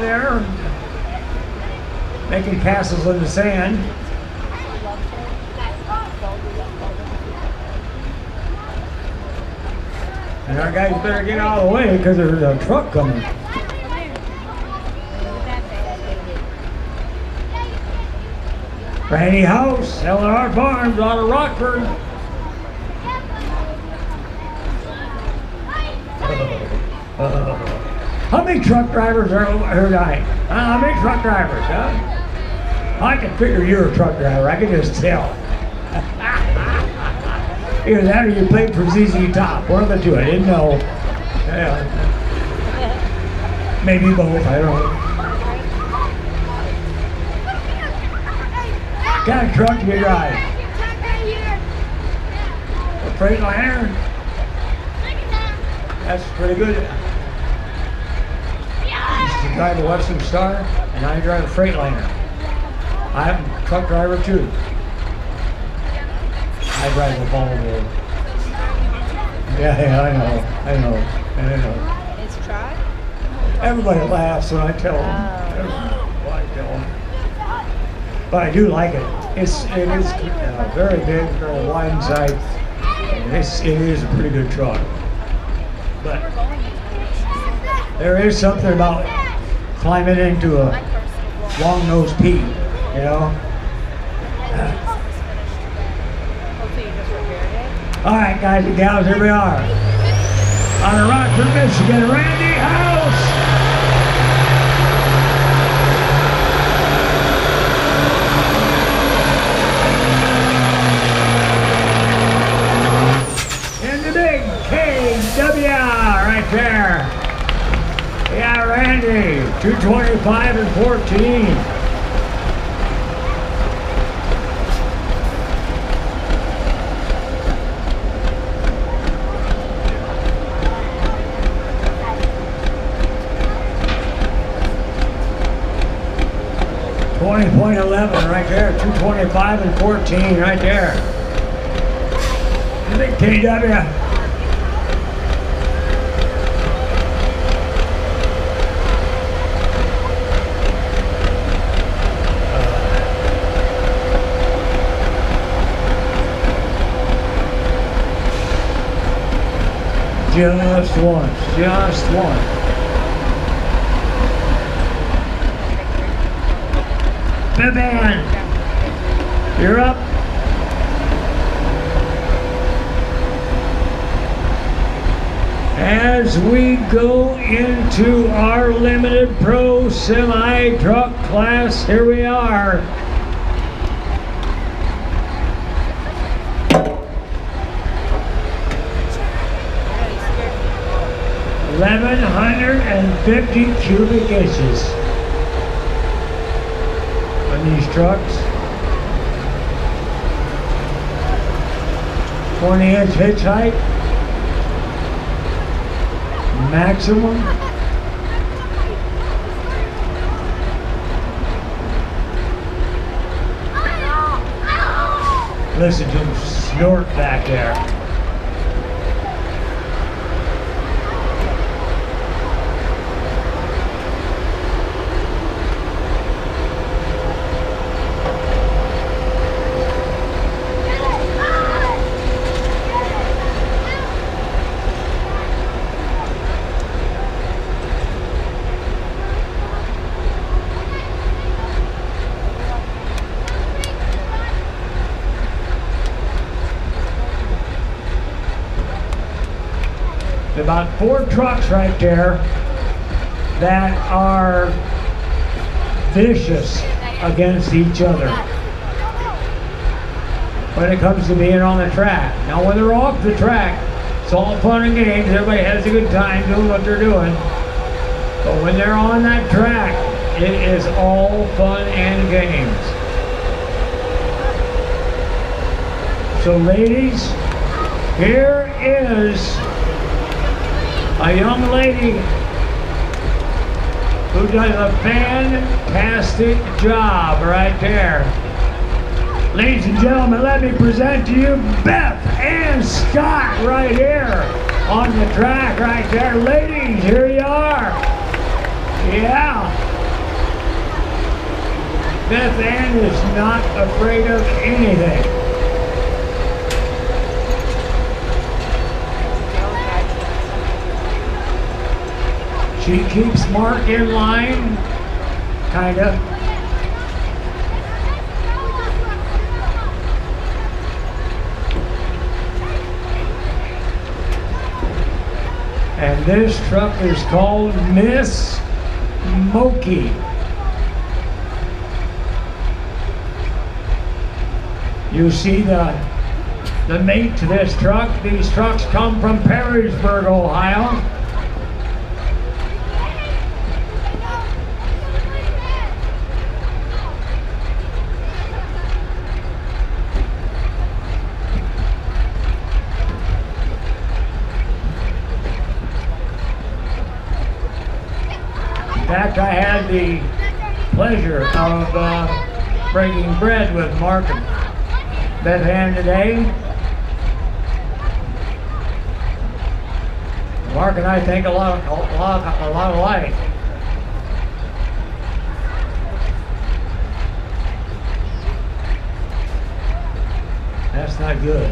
there, making castles in the sand. And our guys better get out of the way because there's a truck coming. Randy House, L&R Farms out of Rockford. How many truck drivers are here tonight? How many truck drivers, huh? I can figure you're a truck driver. I can just tell. Either that or you played for ZZ Top. One of the two. I didn't know. Yeah. Maybe both. I don't know. What kind of truck do you drive? A Freightliner? That's pretty good. I used to drive a Western Star, and I drive a Freightliner. I'm a truck driver too. I drive a Volvo. Yeah, I know. It's a truck? Everybody laughs when I tell them. But I do like it. It is very big, very wide inside. And it is a pretty good truck. But there is something about climbing into a long-nosed Pete, you know? All right, guys and gals, here we are. Out of Rockford, Michigan, Randy House. In the big KW right there. Yeah, Randy, 225 and 14. .11 right there, 225 and 14 right there. The big KW. Just once. Vivian, you're up. As we go into our limited pro semi truck class, here we are. $1,150 cubic inches. These trucks, 20-inch hitch height, maximum. Listen to him snort back there. About 4 trucks right there that are vicious against each other when it comes to being on the track. Now when they're off the track, it's all fun and games, everybody has a good time doing what they're doing. But when they're on that track, it is all fun and games. So ladies, here is a young lady who does a fantastic job right there. Ladies and gentlemen, let me present to you Beth and Scott right here on the track right there. Ladies, here you are. Yeah. Beth Ann is not afraid of anything. She keeps Mark in line, kinda. And this truck is called Miss Moki. You see the mate to this truck. These trucks come from Perrysburg, Ohio. In fact, I had the pleasure of breaking bread with Mark and Beth Ann today. Mark and I think a lot alike. That's not good.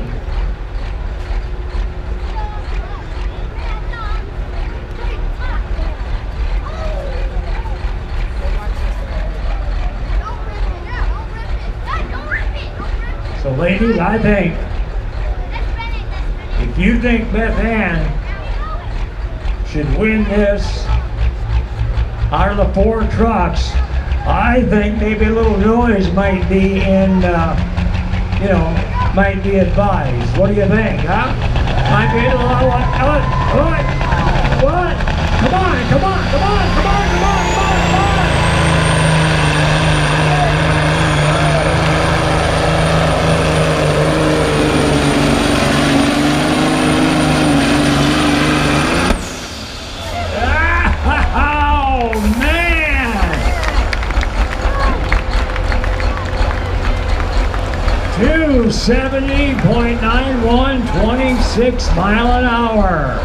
So ladies, I think, if you think Beth Ann should win this out of the 4 trucks, I think maybe a little noise might be might be advised. What do you think, huh? Might be a little, what? Come on, come on, come on, come on, come on, come on, come on! 270.91, 26 mile an hour.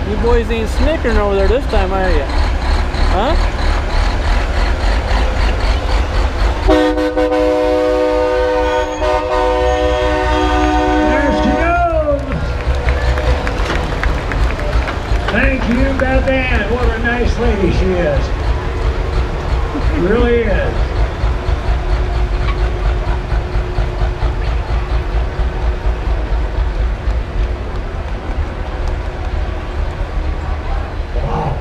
You boys ain't snickering over there this time, are you? Huh? Thank you, Beth Ann. What a nice lady she is. She really is. Wow.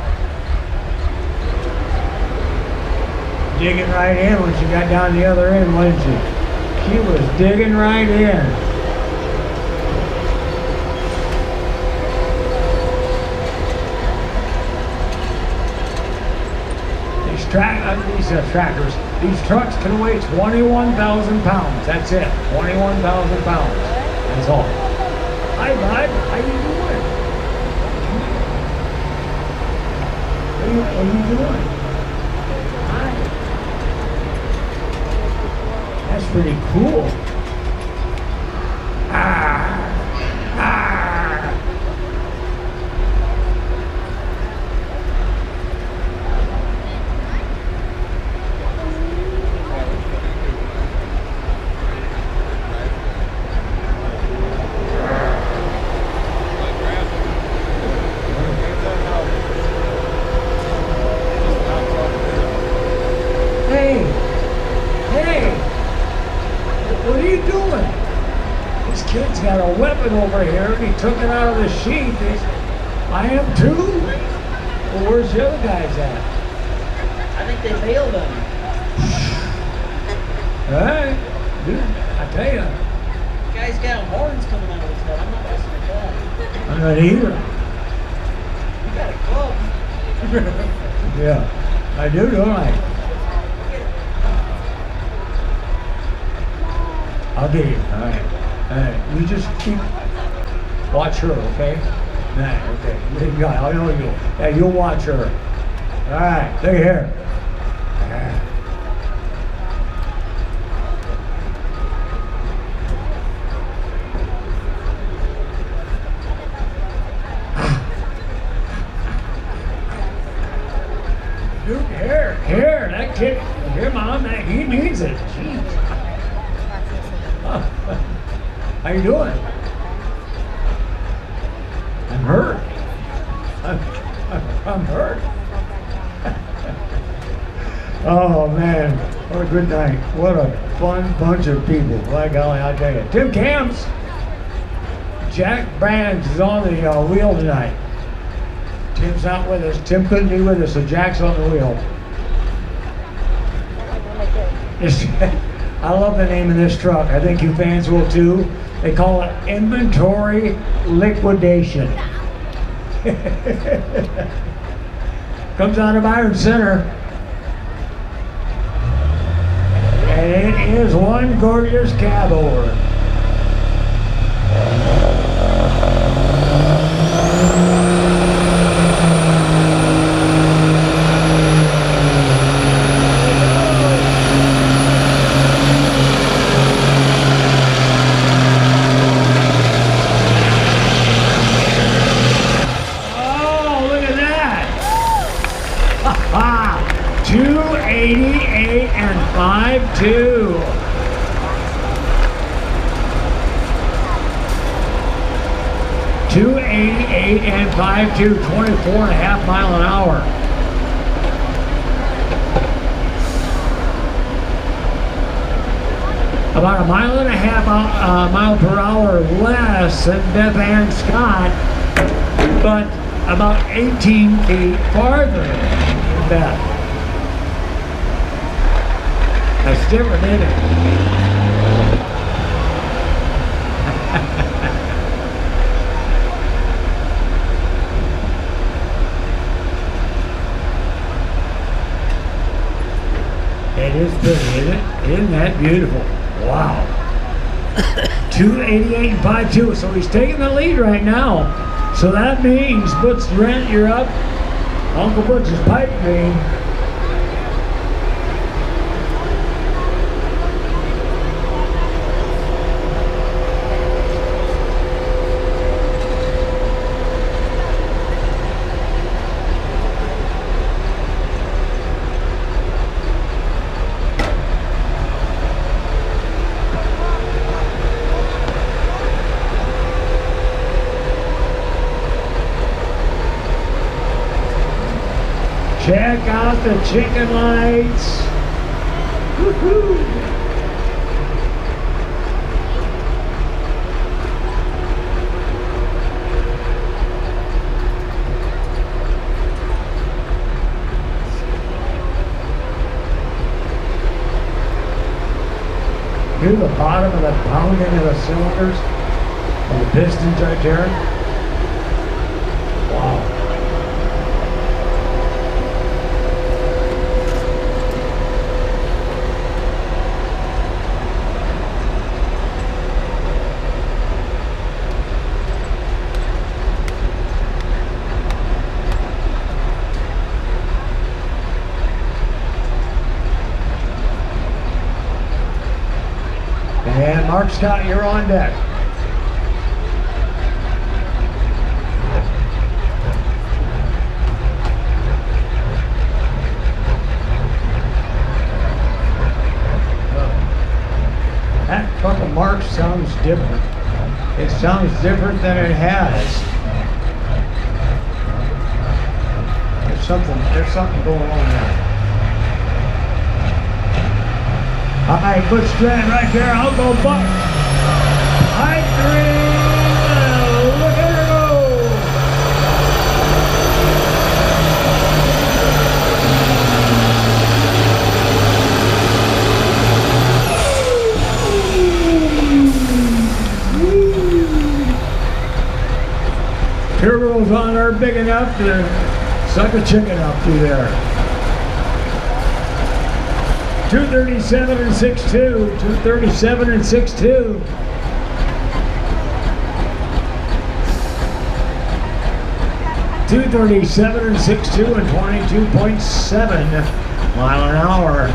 Digging right in when she got down the other end, wasn't she? She was digging right in. These trucks can weigh 21,000 pounds. That's it. 21,000 pounds. That's all. Hi, bud. How you doing? What are you doing? Hi. That's pretty cool. What are you doing? This kid's got a weapon over here and he took it out of the sheath. I am too? Well, where's the other guys at? I think they bailed on him. Alright, dude, I tell you. The guy's got horns coming out of his head. I'm not messing with that. I'm not either. You got a club. Yeah, I do, don't I? I'll get you. All right. You just keep watch her, okay? Nah, okay. I know you. Yeah, you'll watch her. All right. Look here. How you doing? I'm hurt. I'm hurt. Oh man, what a good night. What a fun bunch of people. By golly, I'll tell you. Tim Camps, Jack Brands is on the wheel tonight. Tim's not with us. Tim couldn't be with us, so Jack's on the wheel. I love the name of this truck. I think you fans will too. They call it inventory liquidation. Comes out of Iron Center. And it is one gorgeous cab over. Oh, look at that. 288 and 5.2. .288 and 5.2, 24.5 mile an hour. About a mile and a half mile per hour less than Beth Ann Scott, but about 18 feet farther than Beth. That's different, isn't it? It is pretty, isn't it? Isn't that beautiful? Wow. 288 and 5.2, so he's taking the lead right now. So that means, Butch Rent, you're up. Uncle Butch's pipe dream. Check out the chicken lights. Woohoo! Hear the bottom of the pounding of the cylinders and the pistons right there. Wow. And Mark Scott, you're on deck. That truck of Mark's sounds different. It sounds different than it has. There's something going on there. All right, Butch Strand right there. I'll go Buck. Pipe dream. Look at her go. Turbos on her big enough to suck a chicken up through there. 237 and 6.2, 237 and 6.2. .237 and 6.2 and 22.7 mile an hour.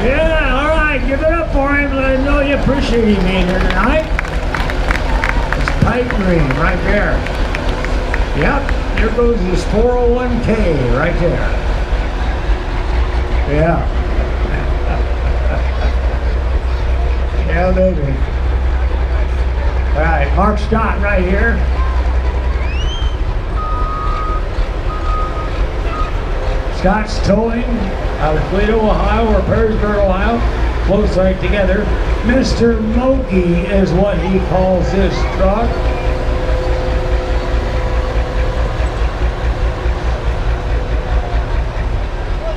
Yeah, all right, give it up for him. Let him know you appreciate him being here tonight. It's tight green right there. Yep, there goes his 401k right there. Yeah. Yeah, baby. All right, Mark Scott right here. Scott's towing out of Toledo, Ohio, or Perrysburg, Ohio. Close right together. Mr. Moki is what he calls this truck.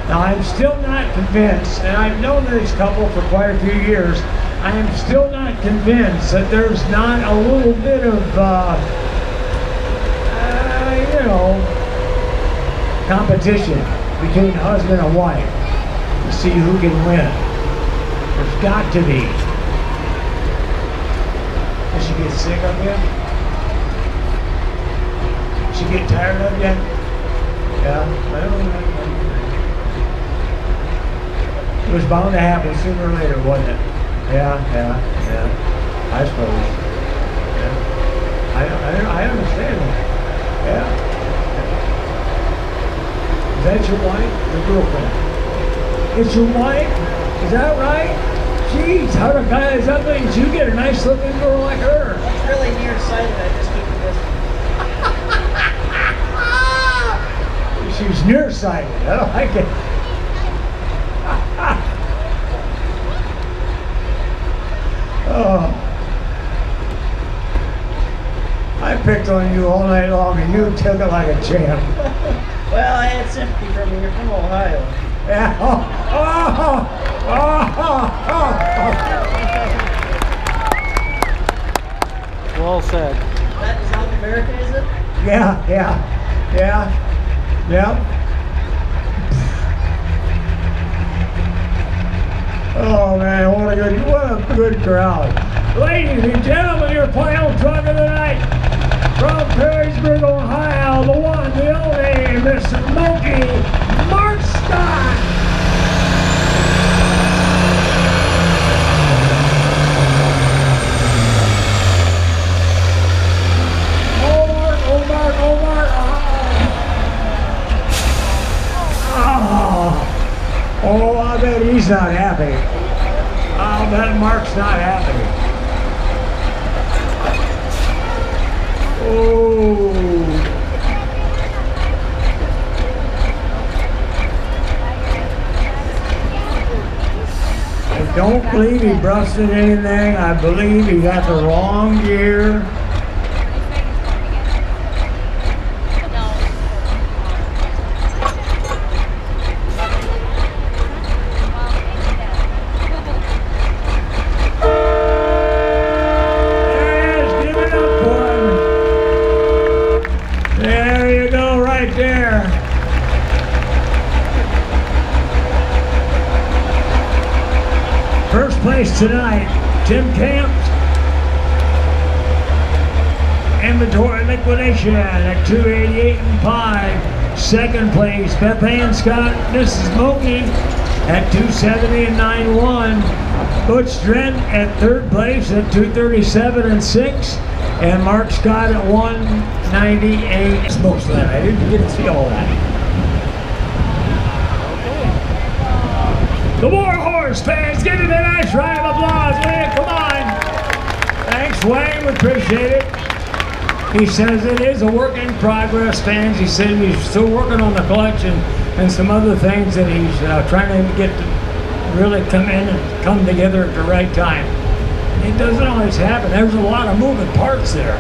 Now, I'm still not convinced, and I've known this couple for quite a few years, I am still not convinced that there's not a little bit of, you know, competition between husband and wife to see who can win. There's got to be. Does she get sick of you? Does she get tired of you? Yeah, well, it was bound to happen sooner or later, wasn't it? Yeah. I suppose. Yeah. I understand that. Yeah. Is that your wife? Your girlfriend? It's your wife? Is that right? Jeez, how the guy is that means you get a nice looking girl like her. She's really nearsighted. I just keep it distance. She's nearsighted. I like it. Oh. I picked on you all night long and you took it like a champ. Well, I had sympathy from you. You're from Ohio. Yeah. Well said. That is South America, is it? Yeah. Oh man, what a good crowd. Ladies and gentlemen, your final truck of the night from Perrysburg, Ohio, the one, the only, Mr. Moki, Mark Scott. Oh Mark. Oh, I bet he's not happy. I'll bet Mark's not happy. Oh. I don't believe he busted anything. I believe he got the wrong gear. First place tonight, Tim Camps. Inventory liquidation at 288.5. Second place, Beth Ann Scott, Mrs. Moki at 270.91. Butch Drent at third place at 237.6. And Mark Scott at 198. Most of that, I didn't get to see all that. The Warhorse fans, give him a nice round of applause, man. Come on. Thanks, Wayne. We appreciate it. He says it is a work in progress, fans. He said he's still working on the clutch and some other things that he's trying to get to really come in and come together at the right time. It doesn't always happen. There's a lot of moving parts there.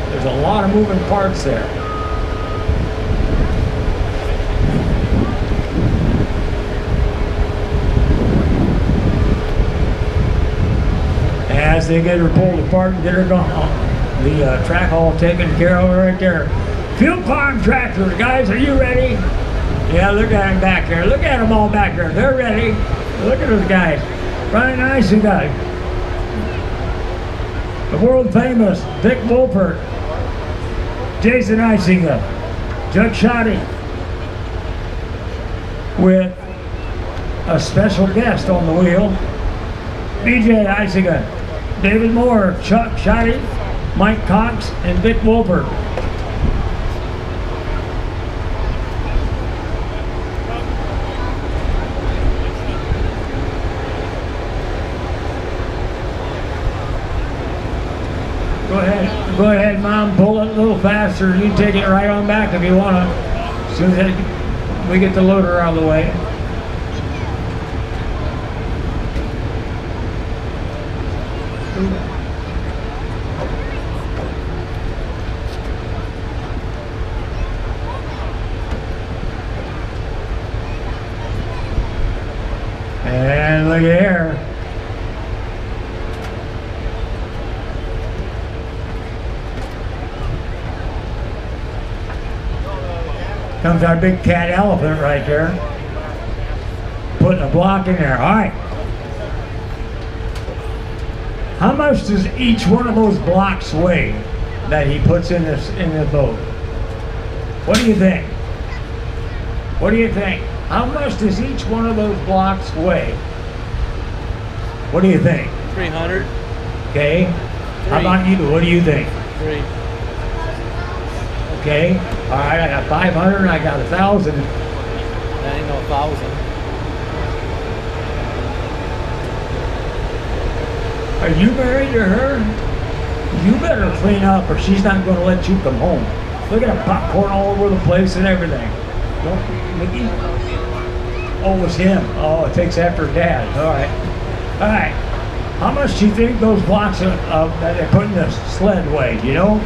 As they get her pulled apart and get her gone, the track all taken care of right there. Field Farm Tractor, guys, are you ready? Yeah, look at them back there. Look at them all back there. They're ready. Look at those guys. Brian Isinger, the world famous Vic Wolpert, Jason Isinger, Judge Shoddy, with a special guest on the wheel, BJ Isinger, David Moore, Chuck Shoddy, Mike Cox and Vic Wolford. Go ahead, Mom, pull it a little faster. You can take it right on back if you want to. As soon as we get the loader out of the way. And look at here. Comes our big cat elephant right there. Putting a block in there. All right. How much does each one of those blocks weigh that he puts in the boat? What do you think? What do you think? How much does each one of those blocks weigh? What do you think? 300. Okay. How about you? What do you think? 3. Okay. All right. I got 500 and I got 1,000. That ain't no 1,000. Are you married to her? You better clean up or she's not going to let you come home. Look at the popcorn all over the place and everything. Don't, Mickey? Oh, it's him. Oh, it takes after Dad. All right. All right. How much do you think those blocks that they put in the sled weigh? You know?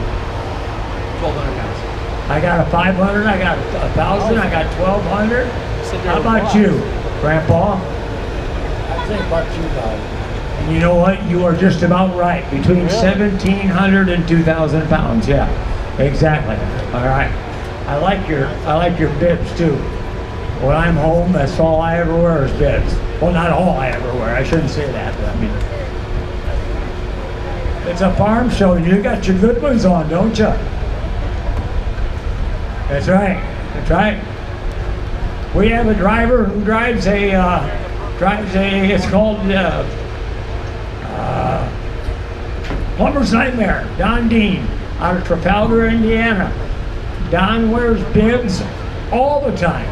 1,200 pounds. I got a 500. I got 1,000. I got 1,200. How about you, Grandpa? I think about you guys. And you know what? You are just about right. Between 1,700 and 2,000 pounds. Yeah, exactly. All right. I like your bibs too. When I'm home, that's all I ever wear is bibs. Well, not all I ever wear. I shouldn't say that, but I mean, it's a farm show. You got your good ones on, don't you? That's right. That's right. We have a driver who drives a it's called Plumber's Nightmare, Don Dean, out of Trafalgar, Indiana. Don wears bibs all the time.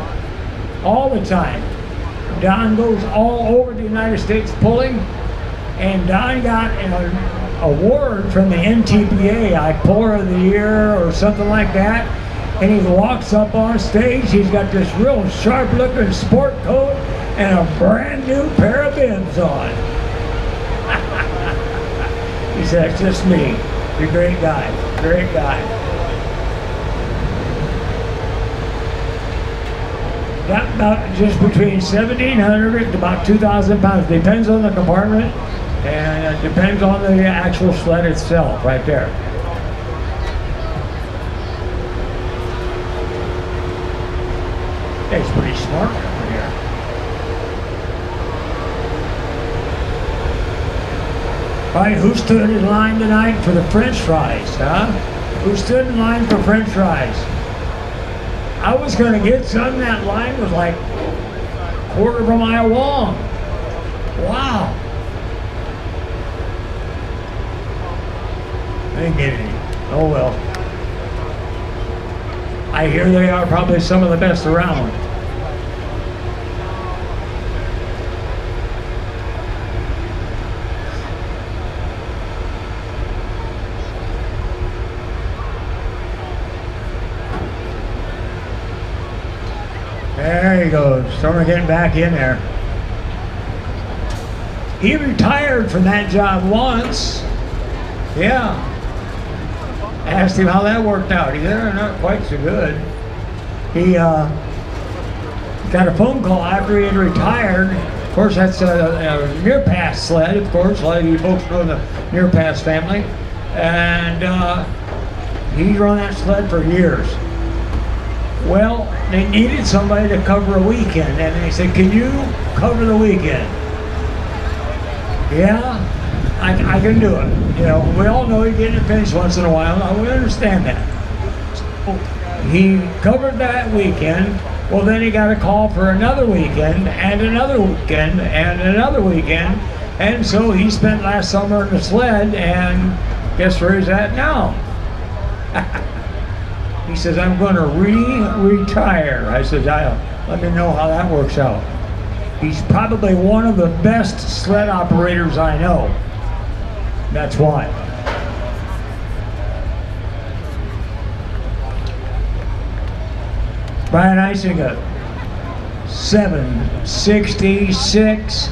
All the time. Don goes all over the United States pulling, and Don got an award from the NTPA, like Puller of the Year or something like that. And he walks up on stage, he's got this real sharp looking sport coat and a brand new pair of bibs on. He said, it's just me. You're a great guy, great guy. Got about just between 1,700 to about 2,000 pounds. Depends on the compartment and it depends on the actual sled itself right there. It's pretty smart over here. All right, who stood in line tonight for the French fries, huh? Who stood in line for French fries? I was going to get some. That line was like a quarter of a mile long. Wow. I didn't get any. Oh well. I hear they are probably some of the best around. There he goes. Starting getting back in there. He retired from that job once. Yeah. Asked him how that worked out. He said, not quite so good. He got a phone call after he had retired. Of course, that's a near pass sled, of course. A lot of you folks know the near pass family. And he run that sled for years. Well, they needed somebody to cover a weekend, and they said, can you cover the weekend? Yeah, I can do it. You know, we all know you get in a pinch once in a while. We understand that. So he covered that weekend. Well, then he got a call for another weekend, and another weekend, and another weekend. And so he spent last summer in the sled, and Guess where he's at now? He says, I'm going to retire. I said, let me know how that works out. He's probably one of the best sled operators I know. That's why. Brian Isinger, 766.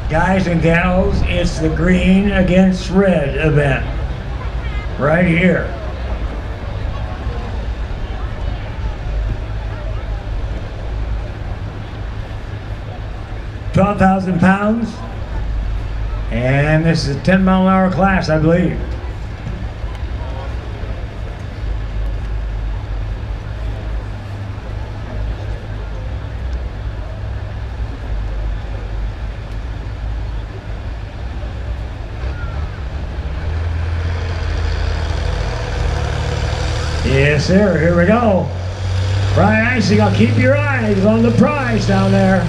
Guys and gals, it's the green against red event. Right here. £12,000. And this is a 10-mile-an-hour class, I believe. Yes, sir. Here we go. Brian Icing, I'll keep your eyes on the prize down there.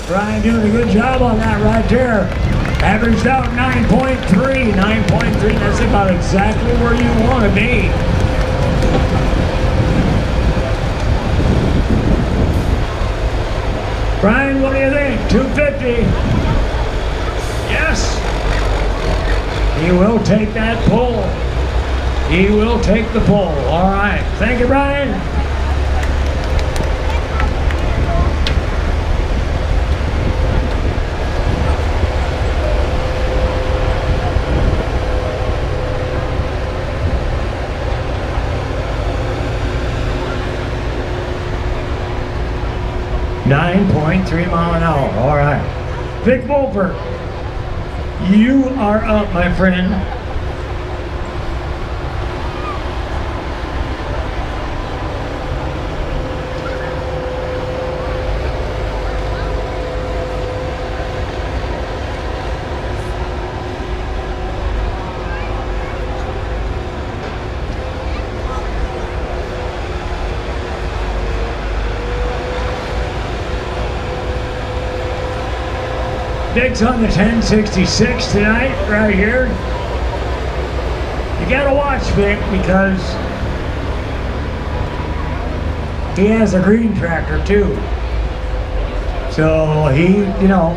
Brian doing a good job on that right there. Averaged out 9.3. 9.3, that's about exactly where you want to be. Brian, what do you think? 250. Yes. He will take that pull. He will take the pull. All right. Thank you, Brian. .3 mile an hour. All right. Vic Wolfert, you are up, my friend. Vic's on the 1066 tonight, right here. You gotta watch Vic because he has a green tractor too. So he, you know,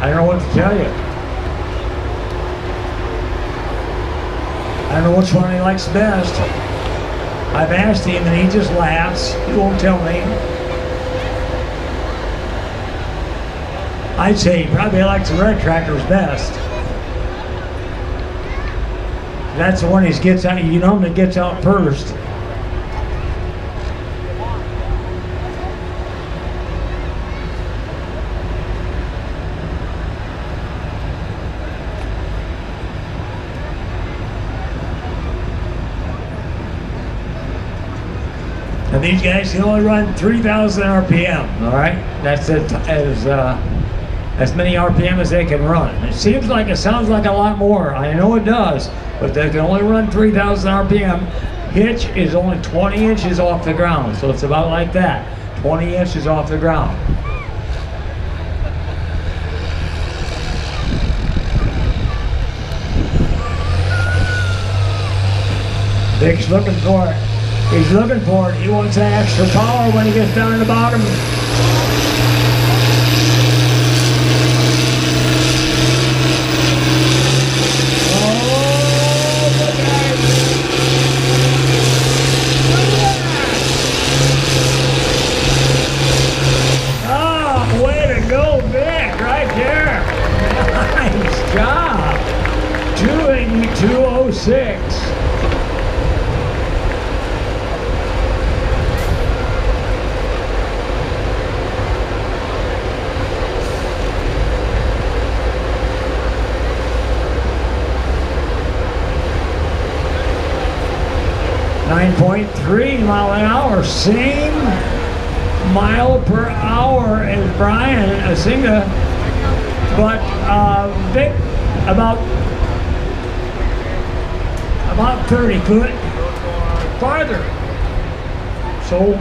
I don't know what to tell you. I don't know which one he likes best. I've asked him and he just laughs. He won't tell me. I'd say he probably likes the red tractors best. That's the one he gets out, you know, that gets out first. And these guys can only run 3,000 RPM, all right? That's it, as many RPM as they can run. It seems like, it sounds like a lot more. I know it does, but they can only run 3,000 RPM. Hitch is only 20 inches off the ground, so it's about like that, 20 inches off the ground. Vic's looking for it. He's looking for it. He wants that extra power when he gets down in the bottom. Nice job. 282.06. .3 mile an hour. Same mile per hour as Brian Asinga, but Vic about 30 foot farther. So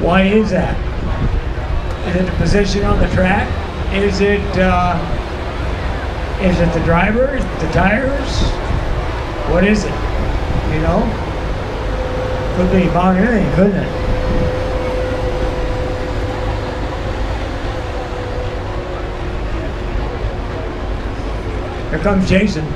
why is that? Is it the position on the track? Is it the driver? Is it the tires? What is it? You know? Could be about anything, couldn't it? Here comes Jason.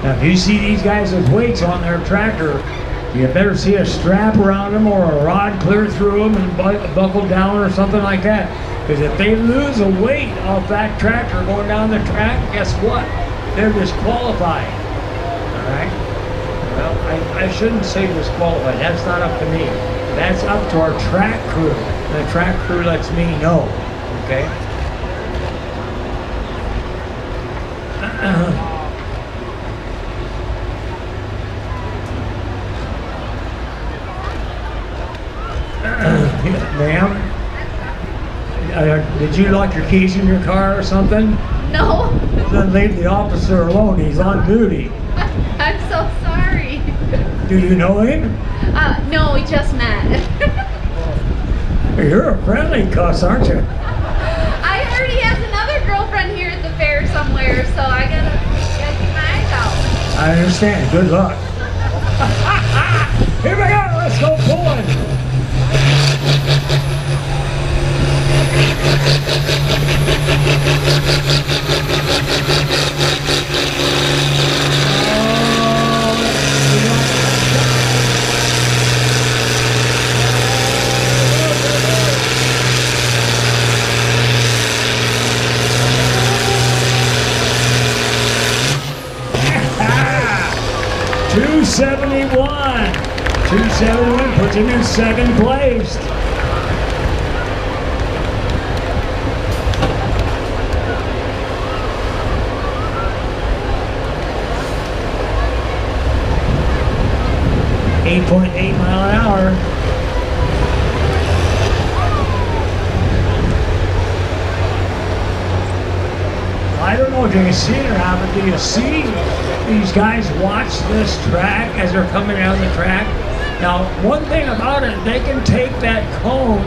Now, if you see these guys with weights on their tractor, you better see a strap around them or a rod clear through them and buckle down or something like that. Because if they lose a weight off that tractor going down the track, guess what? They're disqualified. All right? Well, I shouldn't say disqualified. That's not up to me. That's up to our track crew. The track crew lets me know. Okay? Ma'am, did you lock your keys in your car or something? No. Then leave the officer alone. He's on duty. I'm so sorry. Do you know him? No, we just met. You're a friendly cuss, aren't you? I heard he has another girlfriend here at the fair somewhere, so I gotta keep my eyes out. I understand. Good luck. Here we go. Let's go pulling. $271 puts him in second place. .8 mile an hour. I don't know if you can see it or not, but do you see these guys watch this track as they're coming down the track? Now, one thing about it, they can take that cone,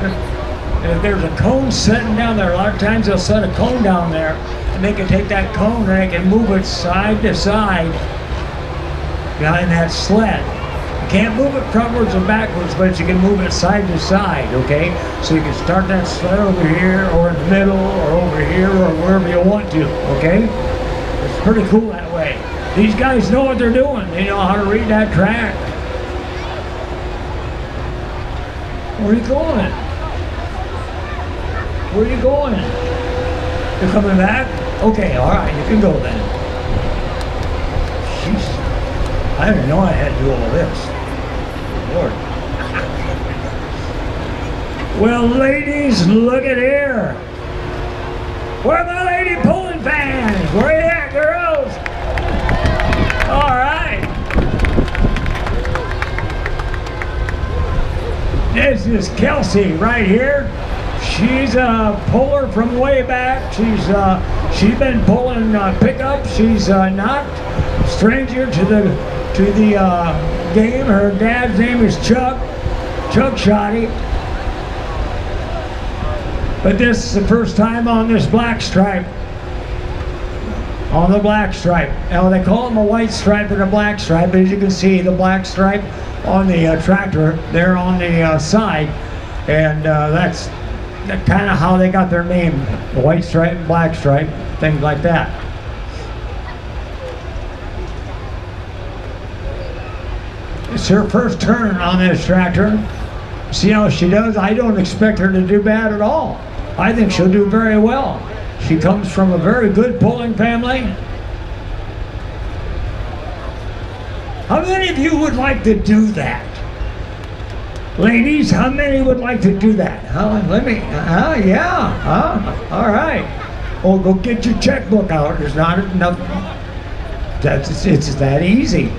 and if there's a cone sitting down there, a lot of times they'll set a cone down there, and they can take that cone and they can move it side to side behind that sled. You can't move it frontwards or backwards, but you can move it side to side, okay? So you can start that sled over here, or in the middle, or over here, or wherever you want to, okay? It's pretty cool that way. These guys know what they're doing. They know how to read that track. Where are you going? Where are you going? You're coming back? Okay, all right, you can go then. Jeez, I didn't know I had to do all this. Lord. Well, ladies, look at here. Where are my lady pulling fans? Where are you at, girls? All right. This is Kelsey right here. She's a puller from way back. She's been pulling pickup. She's not stranger to the game. Her dad's name is Chuck Shoddy. But this is the first time on this black stripe. On the black stripe. Now they call them a white stripe and a black stripe, but as you can see, the black stripe on the tractor there on the side, and that's kind of how they got their name, the white stripe, black stripe, things like that. It's her first turn on this tractor. See how she does? I don't expect her to do bad at all. I think she'll do very well. She comes from a very good pulling family. How many of you would like to do that? Ladies, how many would like to do that? Let me, yeah, all right. Oh, go get your checkbook out. There's not enough. It's that easy.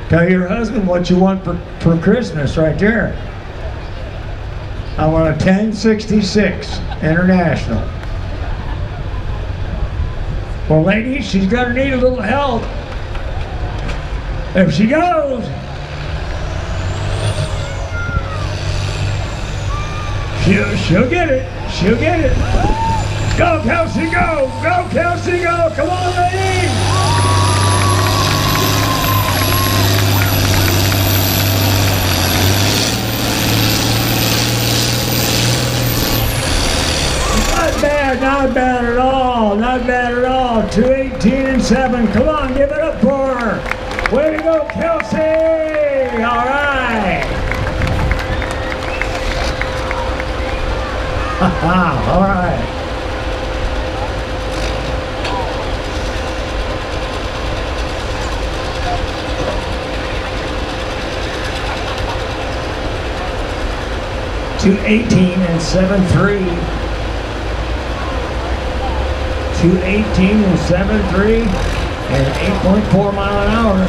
Tell your husband what you want for Christmas right there. I want a 1066 International. Well, ladies, she's gonna need a little help. There she goes. She'll get it. She'll get it. Go, Kelsey, go. Go, Kelsey, go. Come on, ladies. Not bad at all. Not bad at all. 2:18 and 7. Come on, give it up for her. Way to go, Kelsey. All right. All right. To 18 and 7-3. 2:18 and 7-3 and 8.4 mile an hour.